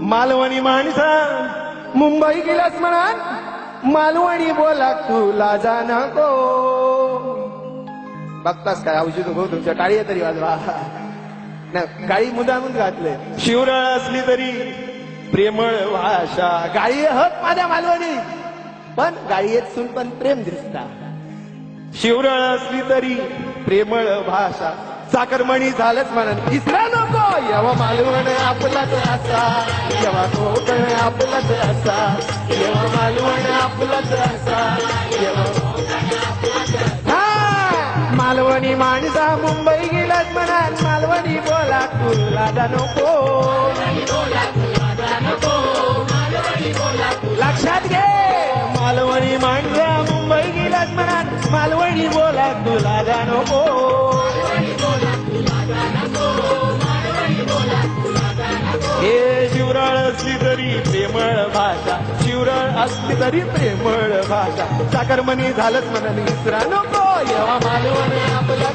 मालवणी माणसा मुंबई गेलास म्हणा मालवणी बोला तुला जा नको बघतास काय औषध भाऊ तुमच्या टाळी तरी वाजवा ना गाळी मुदामून घातले शिवराळ असली तरी प्रेमळ भाषा गाळी हत माझ्या मालवणी पण गाळी येत सुन पण प्रेम दिसता शिवराळ असली तरी प्रेमळ भाषा साखरमणी झालंच म्हणून विसरा नको येवा मालवण आपलाच असा येवा कोकण आपलाच असा येवा मालवण आपलाच असा मालवणी माणसा मुंबई गेलात म्हणा मालवणी बोला तुला जा नको लक्षात घे मालवणी माणसा मुंबई गेलात म्हणा मालवणी बोला तुला जा नको हे शिवराळ असली तरी प्रेमळ भाषा शिवराळ असली तरी प्रेमळ भाषा साखरमणी झालंच म्हणून विसरा नको येवा मालवण आपला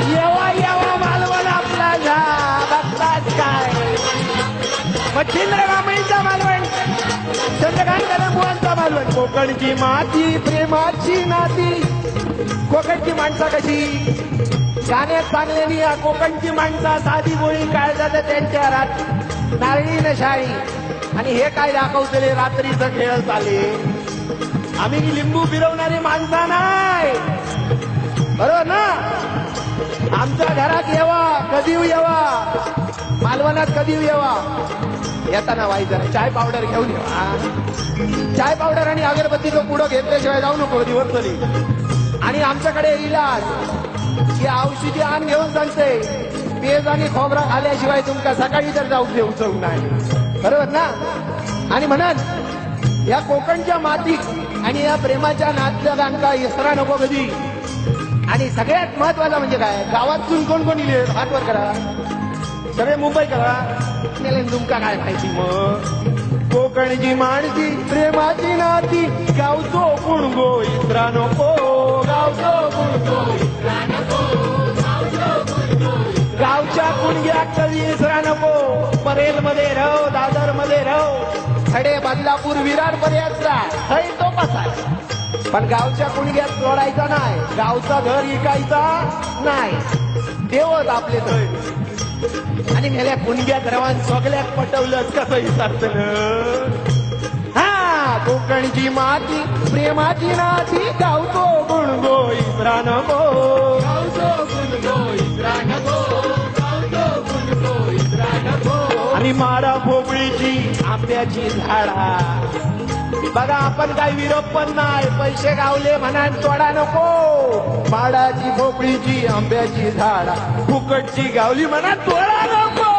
येवा येवा मालवण आपला जा बघताच काय मच्छिंद्र कांबळीचा मालवण चंद्रकांत कदमबुवांचा मालवण कोकणची माती प्रेमाची नाती कोकणची माणसा कशी गाण्यात चांगल्यानी या कोकणची माणसा साधी गोळी काळजात त्यांच्या रात नारळी न शाळी आणि हे काय दाखवतले रात्रीचं खेळ चाले आम्ही लिंबू फिरवणारी माणसा नाही बरोबर ना आमच्या घरात येवा कधी येवा मालवणात कधी येवा येताना वाईचं चाय पावडर घेऊन येवा चाय पावडर आणि अगरबत्तीचं पुढं घेतल्याशिवाय जाऊ नको दिवस तरी आणि आमच्याकडे इलाज की औषधी आण घेऊन सांगते पेज आणि खोबरा खाल्ल्याशिवाय तुमका सकाळी तर जाऊ देऊ चढू नाही बरोबर ना आणि म्हणत या कोकणच्या मातीत आणि या प्रेमाच्या नातल्या गाणका इसरा नको कधी आणि सगळ्यात महत्वाचं म्हणजे काय गावातून कोण कोण इले हात वर करा सगळे मुंबई करा तुमका काय माहिती मग कोकणची माणसी प्रेमाची नाती गावचो गुणगो इसरा नको गावचो गुणगो इसरा नको गावच्या कुणग्या कधी इसरा नको परेल मध्ये राहो दादर मध्ये राहो खडे बदलापूर विरार पर्यंत राह तो कसा पण गावच्या कुणग्यात जोडायचा नाही गावचा घर इकायचा नाही देवच आपले थय आणि मेल्या कुणग्यात रवान सगळ्यात पटवलं कसं विचारत हा कोकणची माती प्रेमाची नाती गावतो गुणगो इसरा नको गावतो गुणगो इसरा नको गावतो गुणगो इसरा नको आणि माडा भोपळीची आंब्याची झाडा बघा आपण काही विरोध पण नाही पैसे गावले म्हणा तोडा नको माडाची भोपळीची आंब्याची झाडा फुकटची गावली म्हणा तोडा नको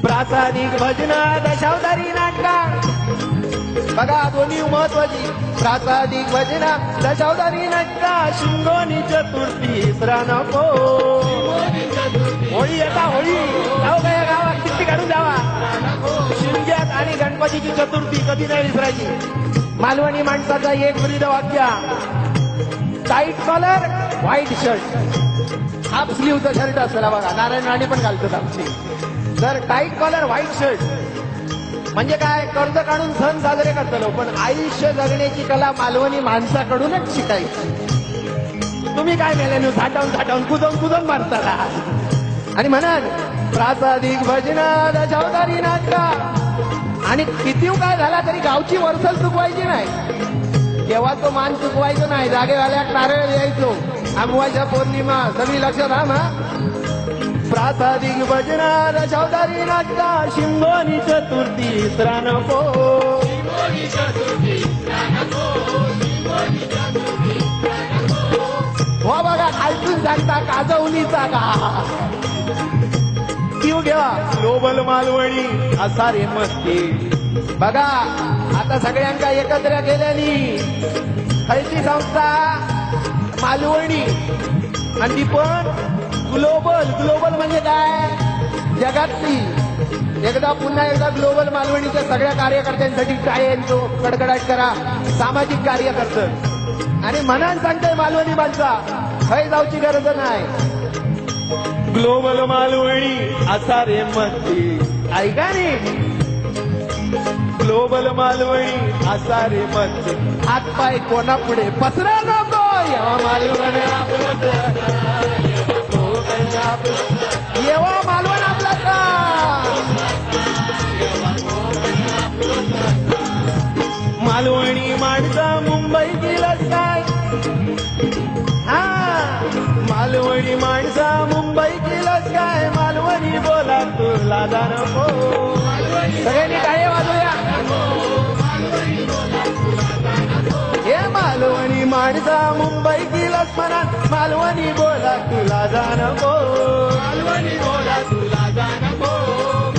प्रासादिक भजना दशावतारी नाटका बघा दोन्ही महत्वाची प्रासादिक भजना दशावतारी नाटका शिंगोनी चतुर्थी इसरा नको होळी येता होळी जाऊ काय गावात किती काढून जावा शिमग्यात आणि गणपतीची चतुर्थी कधी नाही विसरायची मालवणी माणसाचा एक ब्रीद वाक्य tight collar white shirt half स्लीवचं शर्ट असला बघा नारायण राणी पण घालतात आमची तर टाईट कॉलर व्हाईट शर्ट म्हणजे काय कर्ज काढून सण साजरे करतलो पण आयुष्य जगण्याची कला मालवणी माणसाकडूनच शिकायची तुम्ही काय मेल्याने साठवून कुदून मारता आणि म्हणत प्रासादिक भजना दशावतारी नाटका आणि किती काय झाला तरी गावची वरसल चुकवायची नाही तेव्हा तो मान चुकवायचो नाही जागेवाल्या नारळ द्यायचो अमावास्या पौर्णिमा सगळी लक्षात राहा ना प्रासादिक भजना दशावतारी नाटका शिंगोनी चतुर्थी इसरा नको हो बघा खालतून सांगता काजवलीचा का किव घ्या ग्लोबल मालवणी असा रे मस्ती बघा आता सगळ्यांका एकत्र केल्यानी खयची संस्था मालवणी आणि ती पण ग्लोबल म्हणजे काय जगातली एकदा पुन्हा एकदा ग्लोबल मालवणीच्या सगळ्या कार्यकर्त्यांसाठी काय कडकडाट करा सामाजिक कार्य करतं आणि मनान सांगताय मालवणी माणसा खय जाऊची गरज नाही ग्लोबल मालवणी असा रे मस्ती ऐका नी ग्लोबल मालवणी असा रे मस्ती हातपाय कोणा पुढे पसरा नको येवा मालवण येवा मालवण आपला का मालवणी माणसा मुंबई गेलाच काय हा मालवणी माणसा मुंबई गेलाच काय मालवणी बोला तुला नको सगळ्यांनी टाळे वाजवूया हे मालवणी माणसा मुंबई गेलाच म्हणा मालवणी बोला तुला नको मालवणी बोला तुला नको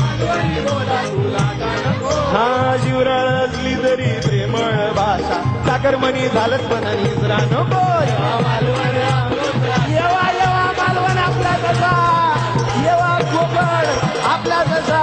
मालवणी बोला तुला नको हा शिवराळ असली तरी प्रेमळ भाषा साखरमणी झालंच पण निसरा नको येवा मालवण येवा येवा मालवण आपला कसा येवा कोकण आपला कसा